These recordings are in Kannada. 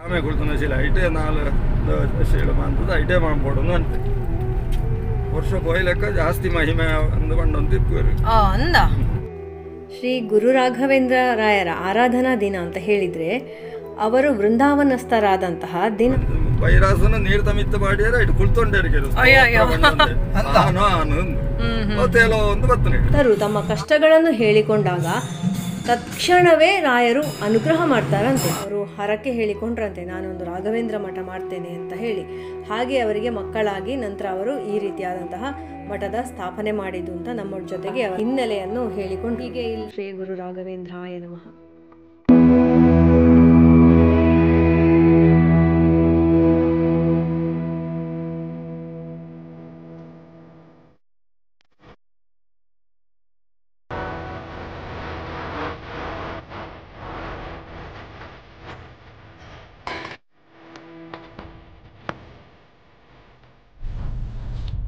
ಆಮೇಲೆ ಕುಳಿತನ ಶೀಲ ಐಟೇ ನಾಲ್ ಶೀಲ ಅಂತದ್ದು ಐಟೇ ಮಾಡ್ಕೊಡೋದು ಅಂತೆ ವರ್ಷ ಕೊಯ್ಲೆಕ್ಕ ಜಾಸ್ತಿ ಮಹಿಮೆ ಅಂದುಕೊಂಡಂತ ಇಪ್ಪರು ಅಂದ. ಶ್ರೀ ಗುರು ರಾಘವೇಂದ್ರ ರಾಯರ ಆರಾಧನಾ ದಿನ ಅಂತ ಹೇಳಿದ್ರೆ ಅವರು ವೃಂದಾವನಸ್ಥರಾದಂತಹ ದಿನ. ವೈರಾಸನ ನೀರು ತಮಿತ್ತ ಮಾಡಿಯಾರ ಇಟ್ಟು ಕುಳ್ತೊಂಡೇರಿಕೆರು ತಮ್ಮ ಕಷ್ಟಗಳನ್ನು ಹೇಳಿಕೊಂಡಾಗ ತಕ್ಷಣವೇ ರಾಯರು ಅನುಗ್ರಹ ಮಾಡ್ತಾರಂತೆ. ಅವರು ಹರಕೆ ಹೇಳಿಕೊಂಡ್ರಂತೆ, ನಾನೊಂದು ರಾಘವೇಂದ್ರ ಮಠ ಮಾಡ್ತೇನೆ ಅಂತ ಹೇಳಿ. ಹಾಗೆ ಅವರಿಗೆ ಮಕ್ಕಳಾಗಿ ನಂತರ ಅವರು ಈ ರೀತಿಯಾದಂತಹ ಮಠದ ಸ್ಥಾಪನೆ ಮಾಡಿದ್ದು ಅಂತ ನಮ್ಮ ಜೊತೆಗೆ ಹಿನ್ನೆಲೆಯನ್ನು ಹೇಳಿಕೊಂಡು ಹೀಗೆ ಇಲ್ಲಿ ಶ್ರೀ ಗುರು ರಾಘವೇಂದ್ರಾಯ ನಮಃ.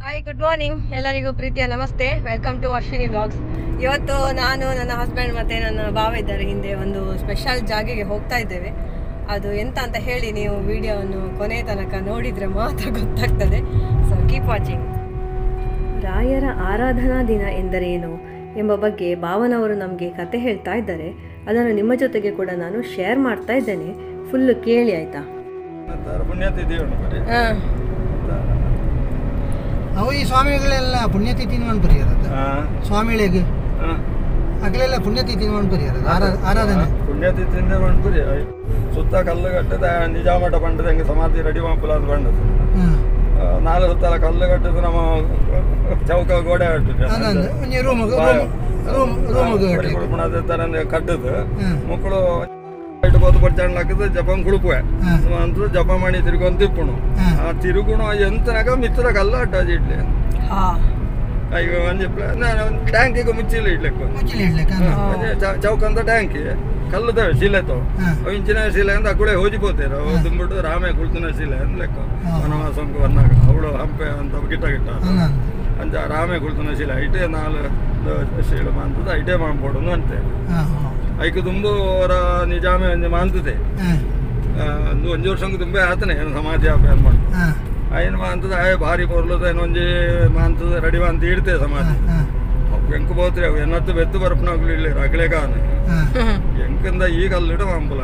ಹಾಯ್, ಗುಡ್ ಮಾರ್ನಿಂಗ್ ಎಲ್ಲರಿಗೂ ಪ್ರೀತಿಯ ನಮಸ್ತೆ. Welcome to Ashwini blogs. ಇವತ್ತು ನಾನು, ನನ್ನ ಹಸ್ಬೆಂಡ್ ಮತ್ತು ನನ್ನ ಭಾವ ಇದ್ದಾರೆ ಹಿಂದೆ, ಒಂದು ಸ್ಪೆಷಲ್ ಜಾಗೆಗೆ ಹೋಗ್ತಾ ಇದ್ದೇವೆ. ಅದು ಎಂತ ಅಂತ ಹೇಳಿ ನೀವು ವಿಡಿಯೋವನ್ನು ಕೊನೆ ತನಕ ನೋಡಿದರೆ ಮಾತ್ರ ಗೊತ್ತಾಗ್ತದೆ. So keep watching. ರಾಯರ ಆರಾಧನಾ ದಿನ ಎಂದರೇನು ಎಂಬ ಬಗ್ಗೆ ಭಾವನವರು ನಮಗೆ ಕತೆ ಹೇಳ್ತಾ ಇದ್ದಾರೆ. ಅದನ್ನು ನಿಮ್ಮ ಜೊತೆಗೆ ಕೂಡ ನಾನು ಶೇರ್ ಮಾಡ್ತಾ ಇದ್ದೇನೆ. ಫುಲ್ಲು ಕೇಳಿ ಆಯಿತಾ? ಅವು ಈ ಸ್ವಾಮಿಗಳೆಲ್ಲ ಪುಣ್ಯತಿಥಿನ ಮಾಡಿ ಬರೆಯೋದು. ಸ್ವಾಮಿಗಳಿಗೆ ಅಗಲೆಲ್ಲ ಪುಣ್ಯತಿಥಿನ ಮಾಡಿ ಬರೆಯೋದು ಆರಾಧನೆ. ಪುಣ್ಯತಿಥಿಯಿಂದ ಮಾಡಿ ಬರೀ ಸುತ್ತ ಕಲ್ಲು ಕಟ್ಟದ ನಿಜಾಮಠ ಪಂಡದ ಹೆಂಗೆ ಸಮಾಧಿ ರೆಡಿ ಮಾಪುಲ ಅಂತ ಪಂಡದು 4 ಸುತ್ತಲ ಕಲ್ಲು ಕಟ್ಟದು ನಮ್ಮ ಚೌಕ ಗೋಡೆ ಕಟ್ಟದು ಕಟ್ಟದು ಮಕ್ಕಳು ಬೋದು ಪಡ್ಚಾಂಡ್ ಹಾಕಿದ್ರೆ ಜಪಂ ಕುಡುಪುವೆ ಅಂತ ಜಪ ಮಾಡಿ ತಿರುಗೊಂದು ತಿಪ್ಪುಣು ಆ ತಿರುಗುಣ ಎಂತನಾಗ ಮಿತ್ರ ಕಲ್ಲ ಅಡ್ಡಾಜಿ ಇಡ್ಲಿ ಈಗ ಒಂದು ಟ್ಯಾಂಕಿಗೆ ಮುಚ್ಚಿಲ್ಲ ಇಡ್ಲಿಕ್ಕೆ ಚೌಕ ಅಂತ ಟ್ಯಾಂಕಿ ಕಲ್ಲುತ್ತವೆ ಶಿಲೆತವು ಅವು ಇಂಚಿನ ಶಿಲೆ ಅಂತ ಅಕ್ಕಡೆ ಹೋಜಿಬೋತೇರ ತುಂಬಿಟ್ಟು ರಾಮೇ ಕುಳ್ತಿನ ಶಿಲೆ ಅಂತ ಲೆಕ್ಕ ವನವಾಸಂಕ ಬಂದಾಗ ಅವಳು ಹಂಪೆ ಅಂತ ಗಿಟ್ಟ ಅಂಚ ರಾಮೇ ಕುಳ್ತಿನ ಶಿಲೆ ಐಟೇ 4 ಶೀಲ ಅಂತದ್ದು ಐಟೇ ಮಾಡ್ಕೊಡೋದು ಅಂತೆ. ಐಕೆ ತುಂಬು ಅವರ ನಿಜಾಮೆ ಒಂದು ಮಾಂತದೆ ಒಂದು ವರ್ಷಕ್ಕೆ ತುಂಬೆ ಆತನೆ ಏನು ಸಮಾಧಿ ಆಪೇನ್ ಮಾಡಿ ಐನು ಮಾಂತದ ಆಯ್ ಭಾರಿ ಪೊರ್ಲದ ಏನೊಂಜಿ ಮಾಂತದ ರೆಡಿ ಅಂತ ಇಡ್ತೇವೆ ಸಮಾಧಿ ಎಂಕು ಬೋತ್ರಿ ಅವು ಎನ್ನತ್ತು ಬೆತ್ತು ಬರ್ಪನಾಗ್ಲಿ ಇಲ್ಲಿ ರಗಳೆ ಕಾನೆ ಎಂಕಿಂದ ಈಗ ಅಲ್ಲಿಡ ಮಾಂಬುಲ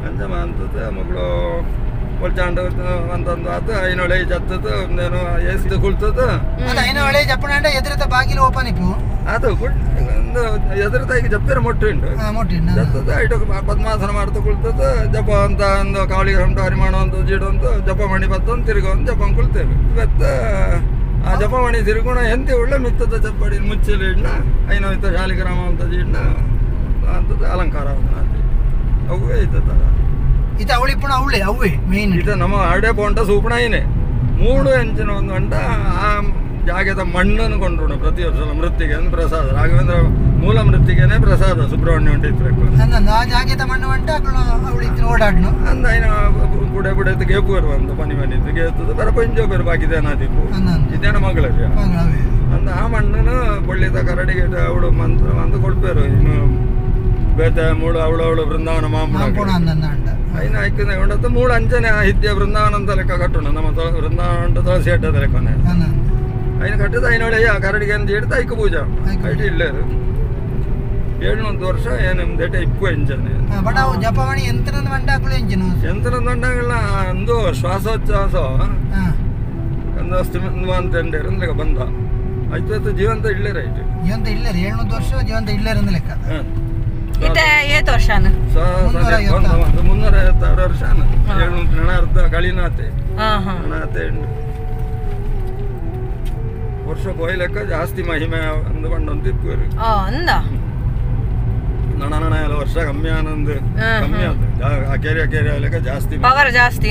ಅಂಚ ಮಾಂತದ ಮಕ್ಕಳು ಕೊಲ್ಚಾಂಡ ಅಂತಂದು ಆತ ಐನೊಳೆ ಜತ್ತದ ಒಂದೇನೋ ಎಸ್ದು ಕುಳ್ತದ ಐನೊಳೆ ಜಪ್ಪಣ ಎದುರದ ಬಾಗಿಲು ಓಪನ್ ಇಪ್ಪು ಅದು ಒಂದು ಎದುರದಾಗಿ ಜಪ್ಪಿರ ಮೊಟ್ಟು ಉಂಟು ಜತ್ತದ ಐಟು ಪದ್ಮಾಸನ ಮಾಡ್ತಾ ಕುಳ್ತದ ಜಪ ಅಂತ ಒಂದು ಕಾವಳಿಗೆ ಹೊಂಟು ಹರಿಮಾಣ ಅಂತ ಜೀಡು ಅಂತ ಜಪ ಮಣಿ ಬತ್ತೊಂದು ತಿರುಗೊಂದು ಜಪ ಕುಳ್ತೇವೆ ಇವತ್ತ ಆ ಜಪ ಮಣಿ ತಿರುಗೋಣ ಎಂತ ಒಳ್ಳೆ ಮಿತ್ತದ ಚಪ್ಪಡಿ ಮುಚ್ಚಲಿ ಇಡ್ನ ಐನೋಯ್ತ ಶಾಲಿಗ್ರಾಮ ಅಂತ ಜೀಡ್ನ ಅಂತದ ಅಲಂಕಾರ ಅವೇ ಐತದ ಇದು ಅವಳಿಪ್ಪಣ ಅವಳೆ ಅವೇ ಮೇನ್ ಇದು ನಮ್ಮ ಆಡೆ ಪೋಂಟ ಸೂಪಣ ಏನೇ 3 ಇಂಚಿನ ಒಂದು ಗಂಟ ಆ ಜಾಗದ ಮಣ್ಣನ್ನು ಕೊಂಡ್ರು ಪ್ರತಿ ವರ್ಷ ಮೃತ್ತಿಗೆ ಪ್ರಸಾದ ರಾಘವೇಂದ್ರ ಮೂಲ ಮೃತ್ತಿಗೆನೆ ಪ್ರಸಾದ ಸುಬ್ರಹ್ಮಣ್ಯ ಉಂಟಿತ್ತು ಆ ಜಾಗದ ಮಣ್ಣು ಅಂಟ ಅವಳಿತ್ತು ಓಡಾಡ್ನು ಅಂದ ಐನ ಬುಡೆ ಬುಡೆದು ಗೇಪು ಬರುವಂತ ಪನಿ ಮನಿದ್ದು ಗೇತದ ಬರ ಪಂಜೋ ಬೇರೆ ಬಾಕಿದೆ ನಾದಿಪ್ಪು ಇದೇನ ಮಗಳಿಗೆ ಅಂದ ಆ ಮಣ್ಣನ್ನು ಬಳ್ಳಿದ ಕರಡಿಗೆ ಅವಳು ಮಂತ್ರ ಅಂತ ಕೊಡ್ಪೇರು ಇನ್ನು ಬೇತೆ ಮೂಳು ಅವಳು ಬೃಂದಾವನ ಮಾಂಪುಣ ಐನ ಆಯ್ಕೆ ಉಂಡತ್ತು 3 ಅಂಚನೆ ಹಿದ್ಯ ಬೃಂದಾವನ ಅಂತ ಲೆಕ್ಕ ಕಟ್ಟುಣ ನಮ್ಮ ಬೃಂದಾವನ ತುಳಸಿ ಅಡ್ಡದ ಲೆಕ್ಕನೆ ಐನ ಕಟ್ಟಿದ ಐನೊಳೆ ಆ ಕರಡಿಗೆ ಅಂತ ಹಿಡ್ದು ಐಕ ಪೂಜಾ ಐಟಿ ಇಲ್ಲೇರು 700 ವರ್ಷ ಏನು ದೇಟೆ ಇಪ್ಪು ಎಂಜನೆ ಜಪವಾಣಿ ಎಂತನದ ಮಂಡಾಕಲು ಎಂಜನು ಎಂತನದ ಮಂಡಾಕಲ್ಲ ಒಂದು ಶ್ವಾಸೋಚ್ಛ್ವಾಸ ಒಂದು ಅಂತೇರು ಲೆಕ್ಕ ಬಂದ ಆಯ್ತು ಜೀವಂತ ಇಳ್ಳೇರ ಐತಿ ಜೀವಂತ ಇಳ್ಳೇರು 700 ವರ್ಷ ಜೀವಂತ ಇಳ್ಳೇರು ಅಂದ ಲೆಕ್ಕ ಏತ್ ವರ್ಷ 356 ವರ್ಷ 700 ಅರ್ಧ ಗಳಿನಾತೆ ನಾತೆ ವರ್ಷ ಕೊಯ್ಲೆಕ್ಕ ಜಾಸ್ತಿ ಮಹಿಮೆ ಅಂದುಕೊಂಡಂತ ಇಪ್ಪರು ಅಂದ. ನಣ ಎಲ್ಲ ವರ್ಷ ಕಮ್ಮಿ ಆನಂದ್ ಕಮ್ಮಿ ಆದ ಆ ಕೆರೆ ಲೆಕ್ಕ ಜಾಸ್ತಿ ಪವರ್ ಜಾಸ್ತಿ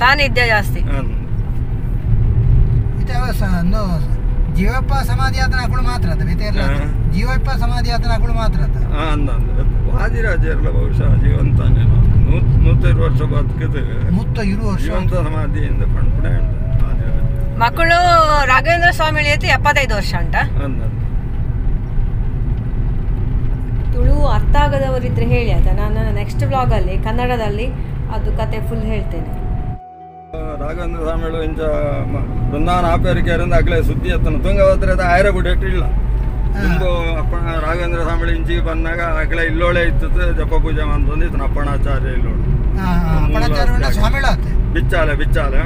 ಸಾನ್ನಿಧ್ಯ ಜಾಸ್ತಿ. ಜೀವಪ್ಪ ಸಮಾಧಿ ಆತನ ಹಾಕೊಂಡು ಮಾತ್ರ ಜೀವಪ್ಪ ಸಮಾಧಿ ಆತನ ಹಾಕೊಂಡು ಮಾತ್ರ ವಾದಿರಾಜೆಲ್ಲ ಬಹುಶಃ ಜೀವಂತಾನೇನೋ 120 ವರ್ಷ ಬದುಕಿದ್ದೇವೆ 120 ವರ್ಷ ಜೀವಂತ ಸಮಾಧಿಯಿಂದ ಪಂಪುಣೆ ಮಕ್ಕಳು ರಾಘವೇಂದ್ರ ಸ್ವಾಮಿ 75 ವರ್ಷ ಅಂಟ ತುಳು ಅರ್ಥ ಆಗದವರಿದ್ದರೆ ಹೇಳಿ ಆಯಿತಾ, ನಾನು ನೆಕ್ಸ್ಟ್ ವ್ಲಾಗಲ್ಲಿ ಕನ್ನಡದಲ್ಲಿ ಅದು ಕತೆ ಫುಲ್ ಹೇಳ್ತೇನೆ. ರಾಘವೇಂದ್ರ ಸ್ವಾಮಿಗಳು ಇಂಚ ಬೃಂದಾವನ ಆಪೇರಿಕೆಯರಿಂದ ಅಗಲೇ ಸುದ್ದಿ ಎತ್ತನು ತುಂಗಭದ್ರದ ಆಯರ ಬಿಟ್ಟಿಲ್ಲ ತುಂಬು ರಾಘವೇಂದ್ರ ಸ್ವಾಮಿಗಳು ಇಂಚಿಗೆ ಬಂದಾಗ ಅಗಲೇ ಇಲ್ಲೋಳೆ ಇತ್ತು ಜಪ ಪೂಜೆ ಅಂತಂದಿತ್ತು ಅಪ್ಪಣಾಚಾರ್ಯ ಇಲ್ಲೋಳು ಬಿಚ್ಚಾಲೆ ಬಿಚ್ಚಾಲೆ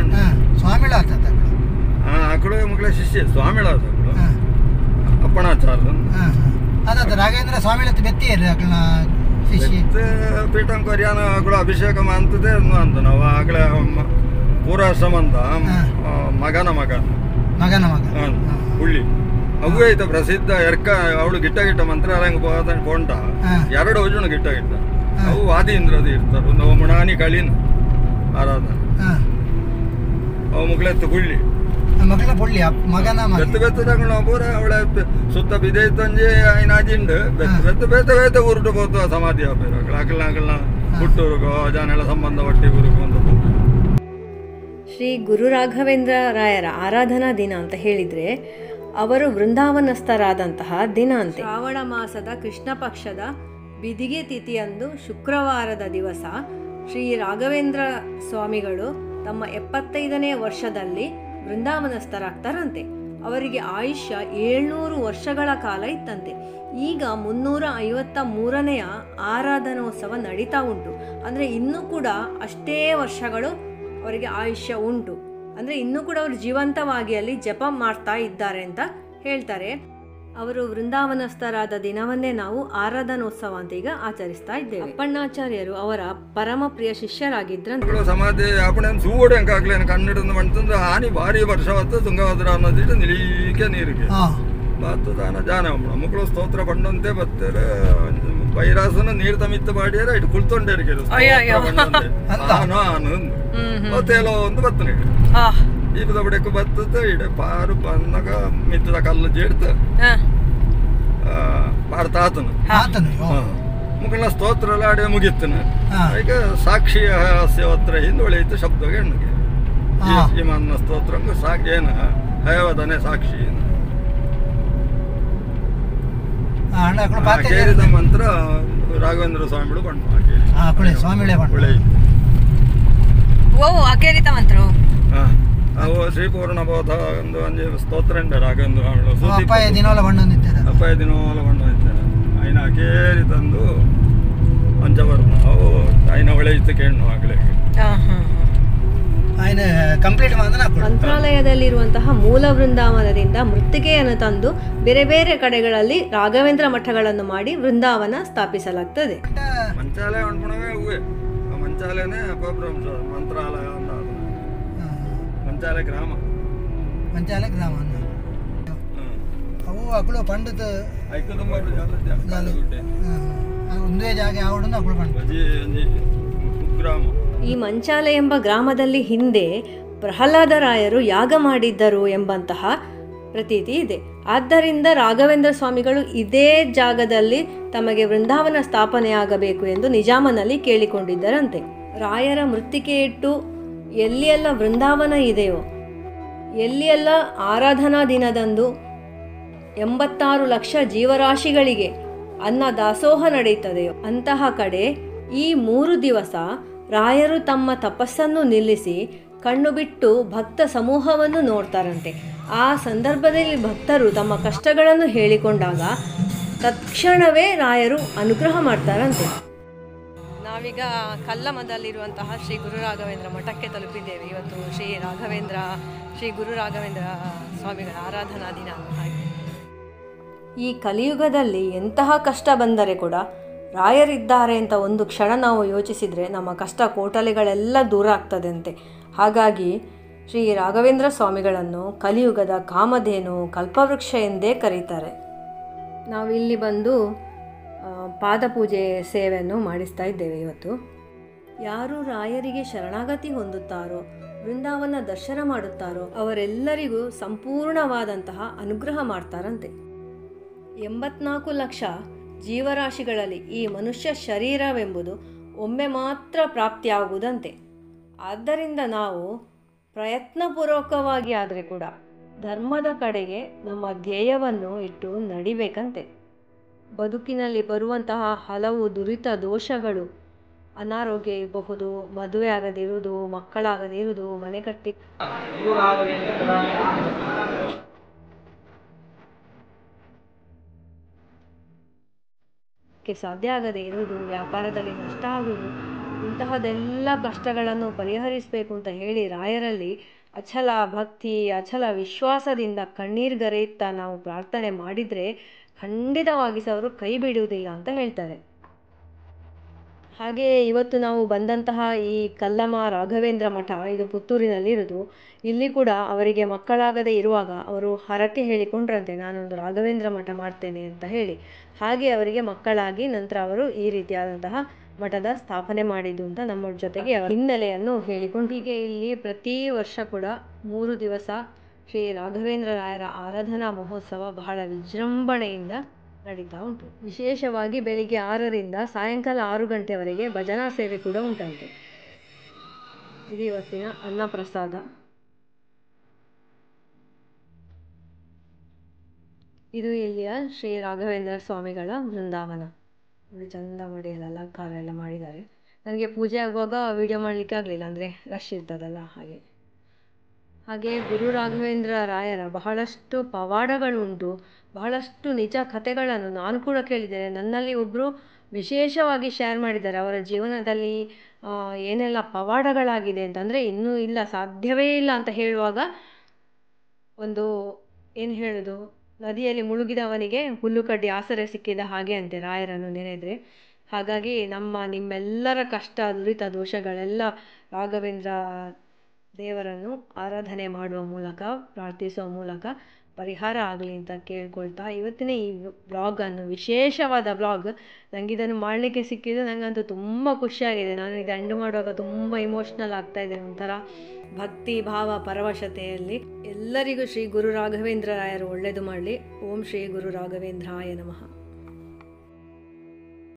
ಅಕ್ಕಳು ಮಕ್ಕಳ ಶಿಷ್ಯ ಸ್ವಾಮಿಳ ಅಪ್ಪಣಾಚಾರ್ಯ ರಾಘವೇಂದ್ರ ಸ್ವಾಮಿ ಪೀಠಂಕರ್ಯಾನ ಅಕ್ಕಳು ಅಭಿಷೇಕ ಅಂತದೇ ಅಂತ ನಾವು ಆಗಲೇ ಪೂರಾಶ್ರಮ ಅಂತ ಮಗನ ಮಗ ಮಗನ ಮಗ ಹುಳ್ಳಿ ಅವು ಐತ ಪ್ರಸಿದ್ಧ ಎರ್ಕ ಅವಳು ಗಿಟ್ಟ ಗಿಟ್ಟ ಮಂತ್ರಾಲಯ ಪೋಂಟ 2 ವಜನ ಗಿಟ್ಟ ಗಿಟ್ಟ ಅವು ವಾದಿ ಇಂದ್ರದು ಇರ್ತಾರೆ ಒಂದು ಮುಣಾನಿ ಕಳಿನ ಆರಾಧನೆ ಅವು ಮುಗ್ಲೆತ್ತು ಹುಳ್ಳಿ ಮಗನ ಪುಳ್ಳಿ ಮಗನ ಬೆತ್ತ ಬೆತ್ತ ತಗೊಂಡು ಪೂರ ಅವಳ ಸುತ್ತ ಬಿದ್ದೈತಂಜಿ ಐನಾಜಿಂಡು ಬೆತ್ತ ಬೆತ್ತ ಬೇತ ಉರುಟು ಹೋತು ಸಮಾಧಿ ಆಪೇರು ಅಕಲ್ನ ಅಕಲ್ನ ಹುಟ್ಟೂರುಗೋ ಜಾನೆಲ್ಲ ಸಂಬಂಧ ಒಟ್ಟಿ ಊರುಗೋ ಅಂತ. ಶ್ರೀ ಗುರು ರಾಘವೇಂದ್ರ ರಾಯರ ಆರಾಧನಾ ದಿನ ಅಂತ ಹೇಳಿದರೆ ಅವರು ವೃಂದಾವನಸ್ಥರಾದಂತಹ ದಿನ ಅಂತೆ. ಶ್ರಾವಣ ಮಾಸದ ಕೃಷ್ಣ ಪಕ್ಷದ ಬಿದಿಗೆ ತಿಥಿಯಂದು ಶುಕ್ರವಾರದ ದಿವಸ ಶ್ರೀ ರಾಘವೇಂದ್ರ ಸ್ವಾಮಿಗಳು ತಮ್ಮ 75ನೇ ವರ್ಷದಲ್ಲಿ ವೃಂದಾವನಸ್ಥರಾಗ್ತಾರಂತೆ. ಅವರಿಗೆ ಆಯುಷ್ಯ 700 ವರ್ಷಗಳ ಕಾಲ ಇತ್ತಂತೆ. ಈಗ 353ನೆಯ ಆರಾಧನೋತ್ಸವ ನಡೀತಾ ಉಂಟು. ಅಂದರೆ ಇನ್ನೂ ಕೂಡ ಅಷ್ಟೇ ವರ್ಷಗಳು ಅವರಿಗೆ ಆಯುಷ್ಯ ಉಂಟು. ಅಂದರೆ ಇನ್ನೂ ಕೂಡ ಅವರು ಜೀವಂತವಾಗಿ ಅಲ್ಲಿ ಜಪ ಮಾಡ್ತಾ ಇದ್ದಾರೆ ಅಂತ ಹೇಳ್ತಾರೆ. ಅವರು ವೃಂದಾವನಸ್ಥರಾದ ದಿನವನ್ನೇ ನಾವು ಆರಾಧನೋತ್ಸವ ಅಂತ ಈಗ ಆಚರಿಸ್ತಾ ಇದ್ದೇವೆ. ಅಪ್ಪಣ್ಣಾಚಾರ್ಯರು ಅವರ ಪರಮ ಪ್ರಿಯ ಶಿಷ್ಯರಾಗಿದ್ರಂತೆ. ಸಮಾಧಿ ಆಪಣೆ ಸೂಡೆ ಅಂಕಾಗ್ಲೇ ಕನ್ನಡದ ಮಾಡ್ತಂದ್ರೆ ಹಾನಿ ಭಾರಿ ವರ್ಷವತ್ತು ತುಂಗಭದ್ರ ಅನ್ನೋದಿಟ್ಟು ನಿಲೀಕೆ ನೀರಿಗೆ ಬಾತು ದಾನ ಜಾನ ಮಕ್ಕಳು ಸ್ತೋತ್ರ ಪಂಡಂತೆ ಬರ್ತಾರೆ ವೈರಾಸನ ನೀರು ತಮಿತ್ತ ಮಾಡಿಯಾರ ಇಟ್ಟು ಕುಳ್ತೊಂಡೇರಿಗೆ ತೇಲೋ ಒಂದು ಬತ್ತನೆ ದೀಪದ ಬಡಕ್ಕೆ ಬತ್ತದ ಇಡೆ ಪಾರು ಬಂದಾಗ ಮಿತ್ತದ ಕಲ್ಲು ಜೇಡ್ತ ಪಾಡ್ತಾತನ ಮುಖಳ ಸ್ತೋತ್ರ ಎಲ್ಲ ಅಡೆ ಮುಗಿತನ ಈಗ ಸಾಕ್ಷಿಯ ಸೇವತ್ರ ಹಿಂದೆ ಒಳೆಯಿತು ಶಬ್ದಗೆ ಹೆಣ್ಣಿಗೆ ಇಮಾನ ಸ್ತೋತ್ರ ಸಾಕ್ಷಿ ಏನು ಹಯವದನೆ ಸಾಕ್ಷಿ ಕೇಳಿದ ಮಂತ್ರ ರಾಘವೇಂದ್ರ ಸ್ವಾಮಿಗಳು ಬಂಡು ಅಕೇರಿತ ಮಂತ್ರ ಅವು ಶ್ರೀಪೂರ್ಣ ಬೋಧ ಒಂದು ಅಂಜಿ ಸ್ತೋತ್ರ ಉಂಟು ರಾಘವೇಂದ್ರ ಸ್ವಾಮಿಗಳು ಅಪ್ಪಾಯ ದಿನೋಲ ಬಂದಿದ್ದಾರೆ ಐನ ಅಕೇರಿ ತಂದು ಪಂಚವರ್ಣ ಅವು ಐನ ಒಳೆಯಿತು ಕೇಳು ಆಗ್ಲೇ ಮಂತ್ರಾಲಯದಲ್ಲಿರುವಂತಹ ಮೂಲ ವೃಂದಾವನದಿಂದ ಮೃತ್ತಿಕೆಯನ್ನು ತಂದು ಬೇರೆ ಬೇರೆ ಕಡೆಗಳಲ್ಲಿ ರಾಘವೇಂದ್ರ ಮಠಗಳನ್ನು ಮಾಡಿ ವೃಂದಾವನ ಸ್ಥಾಪಿಸಲಾಗ್ತದೆ. ಮಂಚಾಲಯ ಮಂಚಾಲಯನೇ ಅಪಭ್ರಂಶ ಮಂತ್ರಾಲಯ ಅಂತ ಮಂಚಾಲಯ ಗ್ರಾಮ ಅವು ಅಕ್ಕಳು ಪಂಡಿತ ಒಂದೇ ಜಾಗ ಯಾವಡನ್ನು ಅಕ್ಕಳು ಗ್ರಾಮ. ಈ ಮಂಚಾಲೆ ಎಂಬ ಗ್ರಾಮದಲ್ಲಿ ಹಿಂದೆ ಪ್ರಹ್ಲಾದರಾಯರು ಯಾಗ ಮಾಡಿದ್ದರು ಎಂಬಂತಹ ಪ್ರತೀತಿ ಇದೆ. ಆದ್ದರಿಂದ ರಾಘವೇಂದ್ರ ಸ್ವಾಮಿಗಳು ಇದೇ ಜಾಗದಲ್ಲಿ ತಮಗೆ ವೃಂದಾವನ ಸ್ಥಾಪನೆಯಾಗಬೇಕು ಎಂದು ನಿಜಾಮನಲ್ಲಿ ಕೇಳಿಕೊಂಡಿದ್ದರಂತೆ. ರಾಯರ ಮೃತ್ತಿಕೆ ಇಟ್ಟು ಎಲ್ಲಿಯೆಲ್ಲ ವೃಂದಾವನ ಇದೆಯೋ, ಎಲ್ಲಿಯೆಲ್ಲ ಆರಾಧನಾ ದಿನದಂದು 86 ಲಕ್ಷ ಜೀವರಾಶಿಗಳಿಗೆ ಅನ್ನ ದಾಸೋಹ ನಡೆಯುತ್ತದೆಯೋ ಅಂತಹ ಕಡೆ ಈ 3 ದಿವಸ ರಾಯರು ತಮ್ಮ ತಪಸ್ಸನ್ನು ನಿಲ್ಲಿಸಿ ಕಣ್ಣು ಬಿಟ್ಟು ಭಕ್ತ ಸಮೂಹವನ್ನು ನೋಡ್ತಾರಂತೆ. ಆ ಸಂದರ್ಭದಲ್ಲಿ ಭಕ್ತರು ತಮ್ಮ ಕಷ್ಟಗಳನ್ನು ಹೇಳಿಕೊಂಡಾಗ ತತ್ಕ್ಷಣವೇ ರಾಯರು ಅನುಗ್ರಹ ಮಾಡ್ತಾರಂತೆ. ನಾವೀಗ ಕಲ್ಲಮದಲ್ಲಿರುವಂತಹ ಶ್ರೀ ಗುರು ರಾಘವೇಂದ್ರ ಮಠಕ್ಕೆ ತಲುಪಿದ್ದೇವೆ. ಇವತ್ತು ಶ್ರೀ ಗುರು ರಾಘವೇಂದ್ರ ಸ್ವಾಮಿಗಳ ಆರಾಧನಾ ದಿನ. ಹಾಗೆ ಈ ಕಲಿಯುಗದಲ್ಲಿ ಎಂತಹ ಕಷ್ಟ ಬಂದರೆ ಕೂಡ ರಾಯರಿದ್ದಾರೆ ಅಂತ ಒಂದು ಕ್ಷಣ ನಾವು ಯೋಚಿಸಿದರೆ ನಮ್ಮ ಕಷ್ಟ ಕೋಟಲೆಗಳೆಲ್ಲ ದೂರ ಆಗ್ತದಂತೆ. ಹಾಗಾಗಿ ಶ್ರೀ ರಾಘವೇಂದ್ರ ಸ್ವಾಮಿಗಳನ್ನು ಕಲಿಯುಗದ ಕಾಮಧೇನು ಕಲ್ಪವೃಕ್ಷ ಎಂದೇ ಕರೀತಾರೆ. ನಾವಿಲ್ಲಿ ಬಂದು ಪಾದಪೂಜೆ ಸೇವೆಯನ್ನು ಮಾಡಿಸ್ತಾ ಇದ್ದೇವೆ. ಇವತ್ತು ಯಾರು ರಾಯರಿಗೆ ಶರಣಾಗತಿ ಹೊಂದುತ್ತಾರೋ, ವೃಂದಾವನ ದರ್ಶನ ಮಾಡುತ್ತಾರೋ ಅವರೆಲ್ಲರಿಗೂ ಸಂಪೂರ್ಣವಾದಂತಹ ಅನುಗ್ರಹ ಮಾಡ್ತಾರಂತೆ. 84 ಲಕ್ಷ ಜೀವರಾಶಿಗಳಲ್ಲಿ ಈ ಮನುಷ್ಯ ಶರೀರವೆಂಬುದು ಒಮ್ಮೆ ಮಾತ್ರ ಪ್ರಾಪ್ತಿಯಾಗುವುದಂತೆ. ಆದ್ದರಿಂದ ನಾವು ಪ್ರಯತ್ನಪೂರ್ವಕವಾಗಿ ಆದರೆ ಕೂಡ ಧರ್ಮದ ಕಡೆಗೆ ನಮ್ಮ ಧ್ಯೇಯವನ್ನು ಇಟ್ಟು ನಡಿಬೇಕಂತೆ. ಬದುಕಿನಲ್ಲಿ ಬರುವಂತಹ ಹಲವು ದುರಿತ ದೋಷಗಳು, ಅನಾರೋಗ್ಯ ಇರಬಹುದು, ಮದುವೆ ಆಗದಿರುವುದು, ಮಕ್ಕಳಾಗದಿರುವುದು, ಮನೆ ಕಟ್ಟಿ ಸಾಧ್ಯ ಆಗದೇ ಇರುವುದು, ವ್ಯಾಪಾರದಲ್ಲಿ ನಷ್ಟ ಆಗುವುದು, ಇಂತಹದೆಲ್ಲ ಕಷ್ಟಗಳನ್ನು ಪರಿಹರಿಸಬೇಕು ಅಂತ ಹೇಳಿ ರಾಯರಲ್ಲಿ ಅಚಲ ಭಕ್ತಿ, ಅಚಲ ವಿಶ್ವಾಸದಿಂದ ಕಣ್ಣೀರ್ಗರೆಯುತ್ತಾ ನಾವು ಪ್ರಾರ್ಥನೆ ಮಾಡಿದರೆ ಖಂಡಿತವಾಗಿ ಅವರು ಕೈ ಬಿಡುವುದಿಲ್ಲ ಅಂತ ಹೇಳ್ತಾರೆ. ಹಾಗೆ ಇವತ್ತು ನಾವು ಬಂದಂತಹ ಈ ಕಲ್ಲಮ್ಮ ರಾಘವೇಂದ್ರ ಮಠ, ಇದು ಪುತ್ತೂರಿನಲ್ಲಿರೋದು. ಇಲ್ಲಿ ಕೂಡ ಅವರಿಗೆ ಮಕ್ಕಳಾಗದೇ ಇರುವಾಗ ಅವರು ಹರಕೆ ಹೇಳಿಕೊಂಡ್ರಂತೆ, ನಾನೊಂದು ರಾಘವೇಂದ್ರ ಮಠ ಮಾಡ್ತೇನೆ ಅಂತ ಹೇಳಿ. ಹಾಗೆ ಅವರಿಗೆ ಮಕ್ಕಳಾಗಿ ನಂತರ ಅವರು ಈ ರೀತಿಯಾದಂತಹ ಮಠದ ಸ್ಥಾಪನೆ ಮಾಡಿದ್ದು ಅಂತ ನಮ್ಮ ಜೊತೆಗೆ ಅವರ ಹಿನ್ನೆಲೆಯನ್ನು ಹೇಳಿಕೊಂಡು, ಹೀಗೆ ಇಲ್ಲಿ ಪ್ರತಿ ವರ್ಷ ಕೂಡ 3 ದಿವಸ ಶ್ರೀ ರಾಘವೇಂದ್ರ ರಾಯರ ಆರಾಧನಾ ಮಹೋತ್ಸವ ಬಹಳ ವಿಜೃಂಭಣೆಯಿಂದ ನಡೀತಾ ಉಂಟು. ವಿಶೇಷವಾಗಿ ಬೆಳಿಗ್ಗೆ 6ರಿಂದ ಸಾಯಂಕಾಲ 6 ಗಂಟೆವರೆಗೆ ಭಜನಾ ಸೇವೆ ಕೂಡ ಉಂಟಂತೆ. ಇದು ಇವತ್ತಿನ ಅನ್ನಪ್ರಸಾದ. ಇದು ಇಲ್ಲಿಯ ಶ್ರೀ ರಾಘವೇಂದ್ರ ಸ್ವಾಮಿಗಳ ಬೃಂದಾವನ. ನೋಡಿ ಚಂದ ಮಾಡಿ ಎಲ್ಲ ಅಲಂಕಾರ ಎಲ್ಲ ಮಾಡಿದ್ದಾರೆ. ನನಗೆ ಪೂಜೆ ಆಗುವಾಗ ವಿಡಿಯೋ ಮಾಡಲಿಕ್ಕೆ ಆಗಲಿಲ್ಲ, ಅಂದರೆ ರಶ್ ಇರ್ತದಲ್ಲ ಹಾಗೆ ಗುರು ರಾಘವೇಂದ್ರ ರಾಯರ ಬಹಳಷ್ಟು ಪವಾಡಗಳುಂಟು, ಬಹಳಷ್ಟು ನಿಜ ಕಥೆಗಳನ್ನು ನಾನು ಕೂಡ ಕೇಳಿದ್ದೇನೆ. ನನ್ನಲ್ಲಿ ಒಬ್ಬರು ವಿಶೇಷವಾಗಿ ಶೇರ್ ಮಾಡಿದ್ದಾರೆ ಅವರ ಜೀವನದಲ್ಲಿ ಏನೆಲ್ಲ ಪವಾಡಗಳಾಗಿದೆ ಅಂತಂದರೆ ಇನ್ನೂ ಇಲ್ಲ, ಸಾಧ್ಯವೇ ಇಲ್ಲ ಅಂತ ಹೇಳುವಾಗ ಒಂದು ಏನು ಹೇಳೋದು, ನದಿಯಲ್ಲಿ ಮುಳುಗಿದವನಿಗೆ ಹುಲ್ಲುಕಡ್ಡಿ ಆಸರೆ ಸಿಕ್ಕಿದ ಹಾಗೆ ಅಂತೆ ರಾಯರನ್ನು ನೆನೆದರೆ. ಹಾಗಾಗಿ ನಿಮ್ಮೆಲ್ಲರ ಕಷ್ಟ ದುರಿತ ದೋಷಗಳೆಲ್ಲ ರಾಘವೇಂದ್ರ ದೇವರನ್ನು ಆರಾಧನೆ ಮಾಡುವ ಮೂಲಕ, ಪ್ರಾರ್ಥಿಸುವ ಮೂಲಕ ಪರಿಹಾರ ಆಗಲಿ ಅಂತ ಕೇಳ್ಕೊಳ್ತಾ ಇವತ್ತಿನ ಈ ಬ್ಲಾಗನ್ನು, ವಿಶೇಷವಾದ ಬ್ಲಾಗ್, ನನಗೆ ಇದನ್ನು ಮಾಡಲಿಕ್ಕೆ ಸಿಕ್ಕಿದ್ದು ನನಗಂತೂ ತುಂಬ ಖುಷಿಯಾಗಿದೆ. ನಾನು ಇದು ಎಂಡ್ ಮಾಡುವಾಗ ತುಂಬ ಇಮೋಷ್ನಲ್ ಆಗ್ತಾ ಇದ್ದೇನೆ, ಒಂಥರ ಭಕ್ತಿ ಭಾವ ಪರವಶತೆಯಲ್ಲಿ. ಎಲ್ಲರಿಗೂ ಶ್ರೀ ಗುರು ರಾಘವೇಂದ್ರ ರಾಯರು ಒಳ್ಳೆಯದು ಮಾಡಲಿ. ಓಂ ಶ್ರೀ ಗುರು ರಾಘವೇಂದ್ರಾಯ ನಮಃ.